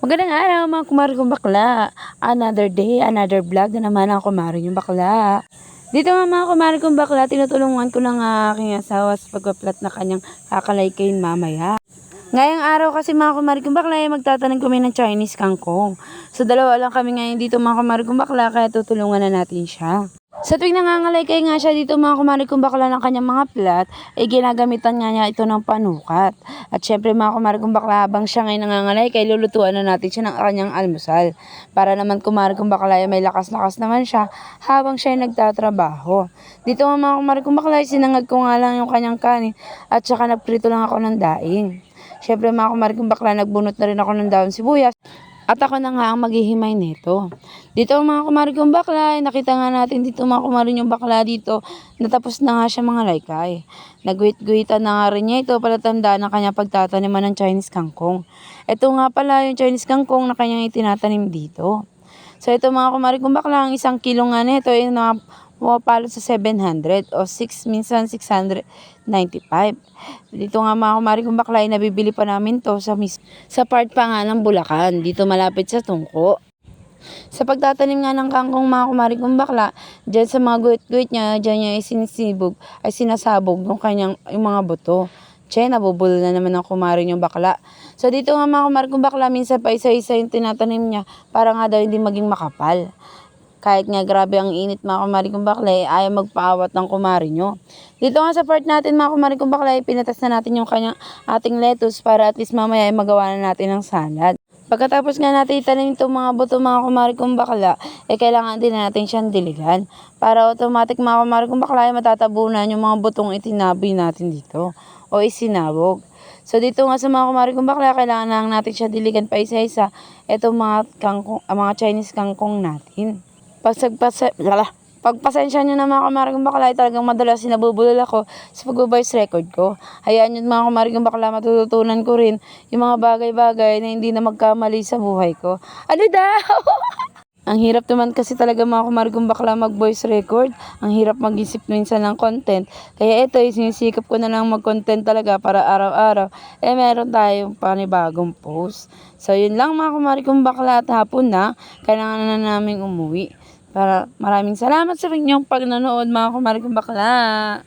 Magandang araw mga kumare kong bakla. Another day, another vlog na naman ang kumare yung bakla. Dito nga mga kumare kong bakla, tinutulungan ko ng aking asawa sa pagpaplat na kanyang kakalay-kain mamaya. Ngayong araw kasi mga kumare kong bakla ay magtatanim kami ng Chinese kangkong. So dalawa lang kami ngayon dito mga kumare kong bakla kaya tutulungan na natin siya. Sa tuwing nangangalay-kay nga siya dito mga kumare kong bakla ng kanyang mga plat, ay ginagamitan nga niya ito ng panukat. At syempre mga kumare kong bakla habang siya ngayon nangangalay-kay, lulutuan na natin siya ng kanyang almusal. Para naman kumare kong bakla ay may lakas-lakas naman siya habang siya ay nagtatrabaho. Dito mga kumare kong bakla ay sinangag ko nga lang yung kanyang kanin at saka nagprito lang ako ng daing. Syempre mga kumare kong bakla nagbunot na rin ako ng daon sibuyas. At ako na nga ang maghihimay nito. Dito mga kumare kong bakla, nakita nga natin dito mga kumare yung bakla dito, natapos na nga siya mga laykay. Nagguhit-guhitan na nga rin niya ito para tandaan na kanya pagtataniman ng Chinese kangkong. Ito nga pala yung Chinese kangkong na kanyang itinatanim dito. So ito mga kumare kong bakla, ang 1 kilo nga nito ay pumapalo sa 700 o 6 minsan 695. Dito nga mga kumare kong bakla, nabibili pa namin to sa part pa nga ng Bulacan, dito malapit sa Tungko. Sa pagtatanim nga ng kangkong mga kumare kong bakla, dyan sa mga guhit-guhit niya, dyan niya ay sinasabog yung mga buto. Che, nabubulol na naman ang kumare yung bakla. So dito nga mga kumare kong bakla, minsan pa isa-isa yung tinatanim niya para nga daw hindi maging makapal. Kahit nga grabe ang init mga kumare kong bakla, ayaw magpaawat ng kumare nyo. Dito nga sa part natin mga kumare kong bakla, pinatas na natin yung ating lettuce para at least mamaya ay magawa na natin ng salad. Pagkatapos nga natin itanim itong mga buto mga kumare kong bakla, kailangan din natin siyang diligan. Para automatic mga kumare kong bakla ay matatabunan yung mga butong itinaboy natin dito o isinabog. So dito nga sa mga kumare kong bakla, kailangan lang natin siya diligan pa isa-isa itong mga Chinese kangkong natin. Pagpasensya nyo na mga kumare kong bakla, talagang madalas sinabubulol ako sa pag-voice record ko. Hayaan nyo mga kumare kong bakla, matututunan ko rin yung mga bagay-bagay na hindi na magkamali sa buhay ko. Ano daw? Ang hirap naman kasi talaga mga kumare kong bakla mag-voice record. Ang hirap mag-isip minsan ng content. Kaya ito, sinisikap ko na lang mag-content talaga para araw-araw. Meron tayong panibagong post. So, yun lang mga kumare kong bakla at hapon na. Kailangan na naming umuwi. Maraming salamat sa inyong pagnonood mga kumare kong bakla.